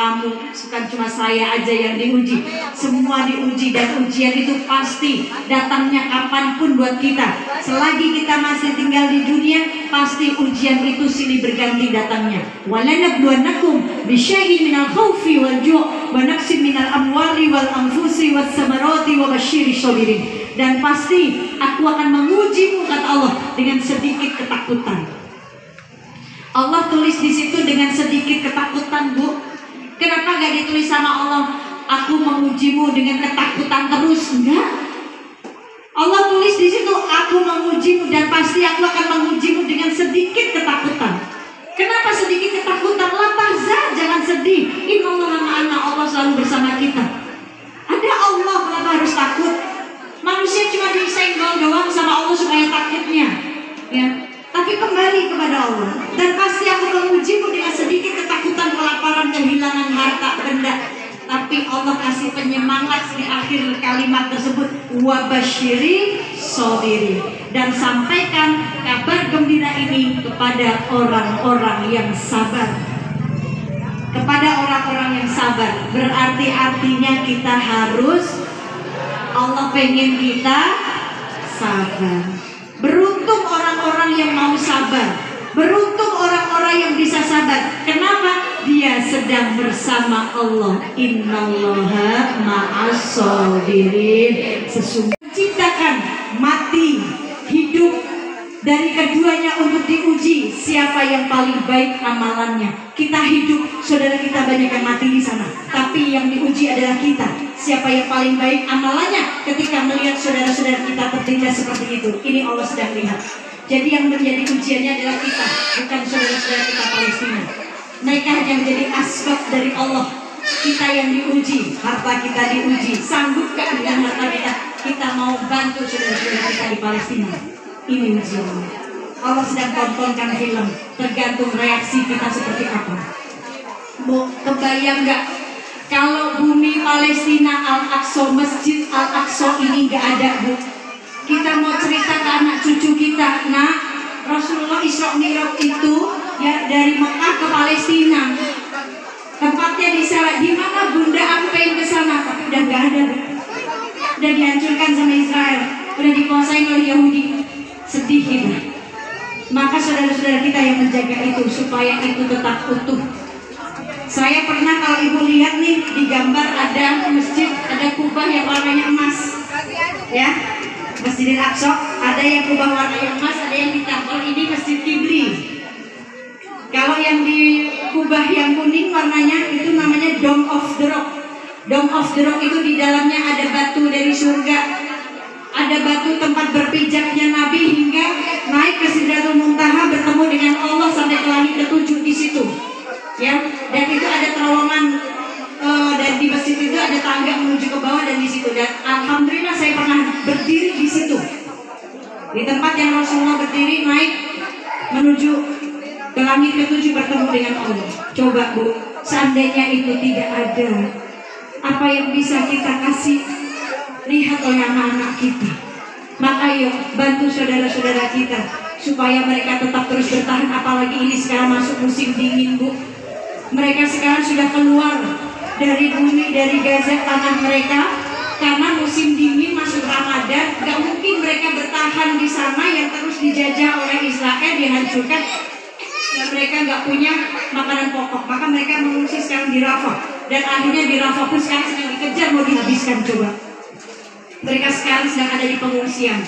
kamu, bukan cuma saya aja yang diuji. Semua diuji, dan ujian itu pasti datangnya kapanpun buat kita. Selagi kita masih tinggal di dunia, pasti ujian itu silih berganti datangnya. Walanabluwannakum bisyai'in minal khaufi wal ju' wa naqsin minal amwali wal anfusi was samarati wa basyirish shabirin. Dan pasti aku akan mengujimu, kata Allah, dengan sedikit ketakutan. Allah tulis di situ dengan sedikit ketakutan, Bu. Kenapa gak ditulis sama Allah, aku mengujimu dengan ketakutan terus? Enggak. Allah tulis di situ, aku mengujimu dan pasti aku akan mengujimu dengan sedikit ketakutan. Kenapa sedikit ketakutan? La tahzan, jangan sedih. Innallaha ma'ana, Allah selalu bersama kita. Ada Allah, kenapa harus takut? Manusia cuma disenggol doang sama Allah supaya takutnya, ya. Tapi kembali kepada Allah. Dan pasti aku mengujimu dengan sedikit ketakutan, kelaparan, kehilangan harta benda. Tapi Allah kasih penyemangat di akhir kalimat tersebut, wa basyiri sabiri. Dan sampaikan kabar gembira ini kepada orang-orang yang sabar. Kepada orang-orang yang sabar. Berarti artinya kita harus, Allah pengen kita sabar. Beruntung orang-orang yang mau sabar. Beruntung orang-orang yang bisa sabar. Kenapa? Dia sedang bersama Allah. Innallaha ma'as-shabirin. Sesungguhnya ciptakan mati, hidup, dari keduanya untuk diuji siapa yang paling baik amalannya. Kita hidup, saudara kita banyak yang mati di sana. Tapi yang diuji adalah kita. Siapa yang paling baik amalannya ketika melihat saudara-saudara kita tertindas seperti itu. Ini Allah sedang lihat. Jadi yang menjadi ujiannya adalah kita, bukan saudara-saudara kita Palestina. Mereka hanya menjadi asbab dari Allah. Kita yang diuji, harta kita diuji. Sanggupkah dengan harta kita? Kita mau bantu saudara-saudara kita di Palestina. Ini ujian. Allah sedang tontonkan film. Tergantung reaksi kita seperti apa. Mau kebayang nggak? Kalau bumi Palestina Al-Aqsa, Masjid Al-Aqsa ini nggak ada, Bu. Kita mau cerita ke anak cucu kita, nah Rasulullah Isra Mi'raj itu ya dari Mekah ke Palestina. Tempatnya di sana. Di mana Bunda aku pengen ke sana, tapi udah nggak ada, Bu. Udah dihancurkan sama Israel, udah dikuasai oleh Yahudi. Sedih kita. Maka saudara-saudara kita yang menjaga itu supaya itu tetap utuh. Saya pernah, kalau ibu lihat nih di gambar ada masjid, ada kubah yang warnanya emas, ya, Masjidil Aqsa, ada yang kubah warnanya emas, ada yang hitam. Kalau ini Masjid Kibli. Kalau yang di kubah yang kuning warnanya itu namanya Dome of the Rock. Dome of the Rock itu di dalamnya ada batu dari surga, ada batu tempat berpijaknya Nabi hingga naik ke Sidratul Muntaha bertemu dengan Allah sampai ke langit ketujuh di situ. Ya, dan itu ada terowongan dan di masjid itu ada tangga menuju ke bawah dan di situ. Dan alhamdulillah saya pernah berdiri di situ, di tempat yang Rasulullah berdiri naik menuju ke langit ketujuh bertemu dengan Allah. Coba, Bu, seandainya itu tidak ada, apa yang bisa kita kasih lihat oleh anak-anak kita? Maka yuk bantu saudara-saudara kita supaya mereka tetap terus bertahan. Apalagi ini sekarang masuk musim dingin, Bu. Mereka sekarang sudah keluar dari bumi, dari Gaza, tanah mereka, karena musim dingin masuk Ramadan. Gak mungkin mereka bertahan di sana yang terus dijajah oleh Israel, dihancurkan, dan mereka gak punya makanan pokok. Maka mereka mengungsi sekarang di Rafah, dan akhirnya di Rafah pun sekarang sedang dikejar, mau dihabiskan. Coba, mereka sekarang sedang ada di pengungsian,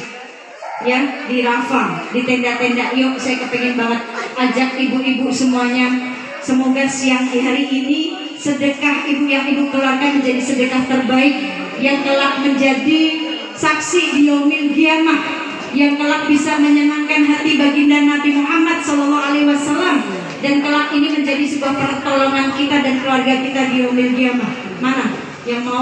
ya, di Rafah, di tenda-tenda. Yuk, saya kepengen banget ajak ibu-ibu semuanya. Semoga siang hari ini sedekah ibu yang ibu keluarkan menjadi sedekah terbaik yang kelak menjadi saksi di yaumil qiyamah, yang kelak bisa menyenangkan hati baginda Nabi Muhammad SAW, dan kelak ini menjadi sebuah pertolongan kita dan keluarga kita di yaumil qiyamah. Mana yang mau